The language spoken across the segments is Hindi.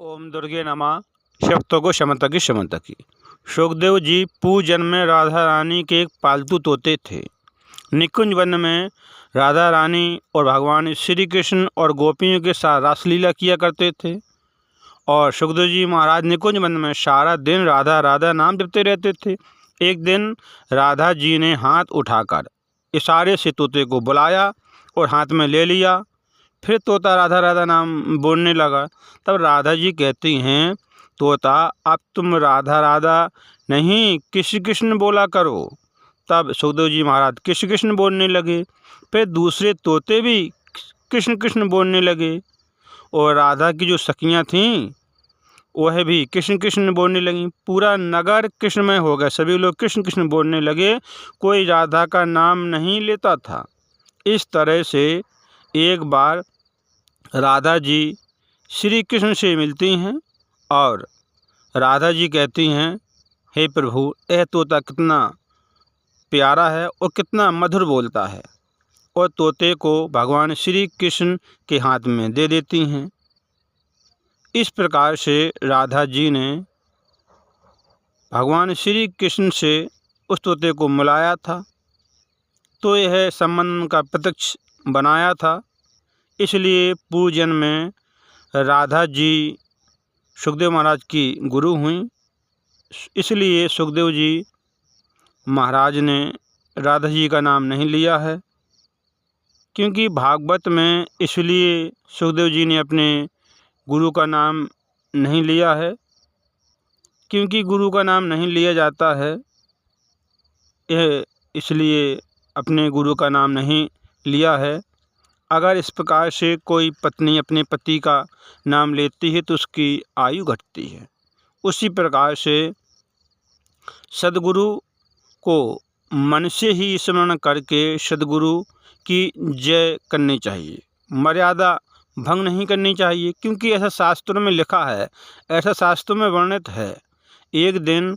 ओम दुर्गे नमः। शब्दों शमंतकी शमंतकी। सुखदेव जी पूर्व जन्म में राधा रानी के एक पालतू तोते थे। निकुंज वन में राधा रानी और भगवान श्री कृष्ण और गोपियों के साथ रासलीला किया करते थे और सुखदेव जी महाराज निकुंज वन में सारा दिन राधा राधा नाम जपते रहते थे। एक दिन राधा जी ने हाथ उठाकर इशारे से तोते को बुलाया और हाथ में ले लिया। फिर तोता राधा राधा नाम बोलने लगा। तब राधा जी कहती हैं, तोता अब तुम राधा राधा नहीं कृष्ण कृष्ण बोला करो। तब सुखदेव जी महाराज कृष्ण कृष्ण बोलने लगे। फिर दूसरे तोते भी कृष्ण कृष्ण बोलने लगे और राधा की जो सखियाँ थीं वह भी कृष्ण कृष्ण बोलने लगीं। पूरा नगर कृष्णमय हो गया, सभी लोग कृष्ण कृष्ण बोलने लगे, कोई राधा का नाम नहीं लेता था। इस तरह से एक बार राधा जी श्री कृष्ण से मिलती हैं और राधा जी कहती हैं, हे प्रभु, यह तोता कितना प्यारा है और कितना मधुर बोलता है, और तोते को भगवान श्री कृष्ण के हाथ में दे देती हैं। इस प्रकार से राधा जी ने भगवान श्री कृष्ण से उस तोते को मिलाया था, तो यह संबंध का प्रत्यक्ष बनाया था। इसलिए पूर्व जन्म में राधा जी सुखदेव महाराज की गुरु हुई। इसलिए सुखदेव जी महाराज ने राधा जी का नाम नहीं लिया है, क्योंकि भागवत में इसलिए सुखदेव जी ने अपने गुरु का नाम नहीं लिया है, क्योंकि गुरु का नाम नहीं लिया जाता है। यह इसलिए अपने गुरु का नाम नहीं लिया है। अगर इस प्रकार से कोई पत्नी अपने पति का नाम लेती है तो उसकी आयु घटती है। उसी प्रकार से सद्गुरु को मन से ही स्मरण करके सद्गुरु की जय करनी चाहिए, मर्यादा भंग नहीं करनी चाहिए, क्योंकि ऐसा शास्त्रों में लिखा है, ऐसा शास्त्रों में वर्णित है। एक दिन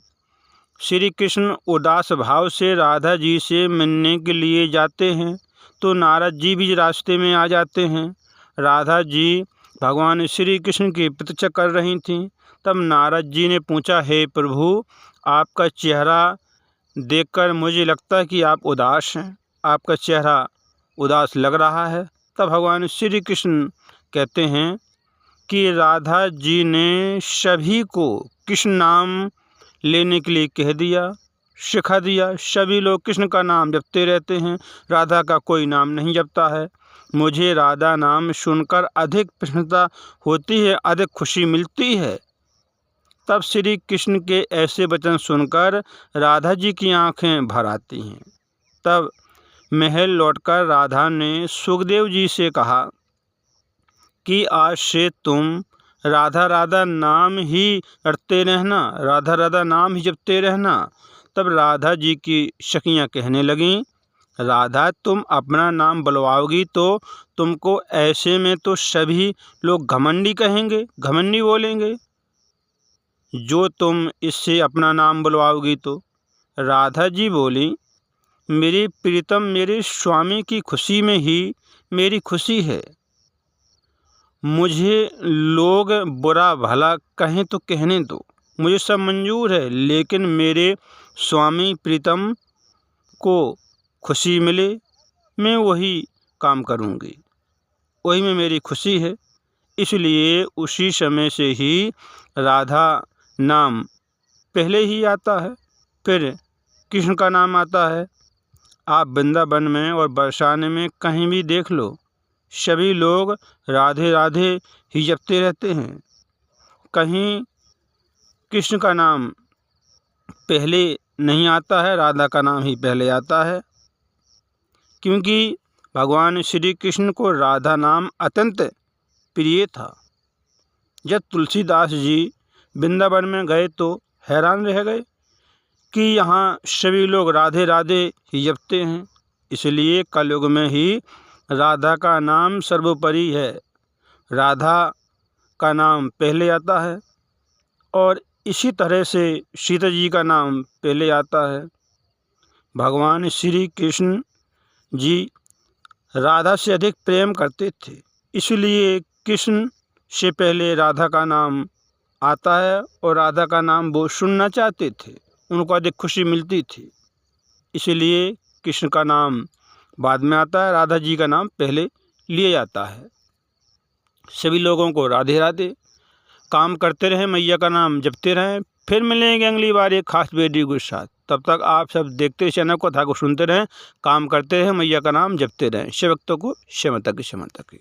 श्री कृष्ण उदास भाव से राधा जी से मिलने के लिए जाते हैं, तो नारद जी भी रास्ते में आ जाते हैं। राधा जी भगवान श्री कृष्ण की प्रतीक्षा कर रही थीं। तब नारद जी ने पूछा, हे प्रभु, आपका चेहरा देखकर मुझे लगता है कि आप उदास हैं, आपका चेहरा उदास लग रहा है। तब भगवान श्री कृष्ण कहते हैं कि राधा जी ने सभी को कृष्ण नाम लेने के लिए कह दिया, सिखा दिया। सभी लोग कृष्ण का नाम जपते रहते हैं, राधा का कोई नाम नहीं जपता है। मुझे राधा नाम सुनकर अधिक प्रसन्नता होती है, अधिक खुशी मिलती है। तब श्री कृष्ण के ऐसे वचन सुनकर राधा जी की आंखें भर आती हैं। तब महल लौटकर राधा ने सुखदेव जी से कहा कि आज से तुम राधा राधा नाम ही रटते रहना, राधा राधा नाम ही जपते रहना। तब राधा जी की सखियाँ कहने लगीं, राधा, तुम अपना नाम बुलवाओगी तो तुमको ऐसे में तो सभी लोग घमंडी कहेंगे, घमंडी बोलेंगे, जो तुम इससे अपना नाम बुलवाओगी तो। राधा जी बोली, मेरी प्रीतम, मेरे स्वामी की खुशी में ही मेरी खुशी है। मुझे लोग बुरा भला कहें तो कहने दो, मुझे सब मंजूर है, लेकिन मेरे स्वामी प्रीतम को खुशी मिले, मैं वही काम करूँगी, वही में मेरी खुशी है। इसलिए उसी समय से ही राधा नाम पहले ही आता है, फिर कृष्ण का नाम आता है। आप वृंदावन में और बरसाने में कहीं भी देख लो, सभी लोग राधे राधे ही जपते रहते हैं। कहीं कृष्ण का नाम पहले नहीं आता है, राधा का नाम ही पहले आता है, क्योंकि भगवान श्री कृष्ण को राधा नाम अत्यंत प्रिय था। जब तुलसीदास जी वृंदावन में गए तो हैरान रह गए कि यहाँ सभी लोग राधे राधे ही जपते हैं। इसलिए कलयुग में ही राधा का नाम सर्वोपरि है, राधा का नाम पहले आता है। और इसी तरह से सीता जी का नाम पहले आता है। भगवान श्री कृष्ण जी राधा से अधिक प्रेम करते थे, इसलिए कृष्ण से पहले राधा का नाम आता है और राधा का नाम वो सुनना चाहते थे, उनको अधिक खुशी मिलती थी। इसीलिए कृष्ण का नाम बाद में आता है, राधा जी का नाम पहले लिया जाता है। सभी लोगों को राधे राधे। काम करते रहें, मैया का नाम जपते रहें। फिर मिलेंगे अगली बार एक खास वीडियो के साथ। तब तक आप सब देखते चैनल को, कथा को सुनते रहें, काम करते रहें, मैया का नाम जपते रहें। शिव भक्तों को क्षमता की क्षमता की।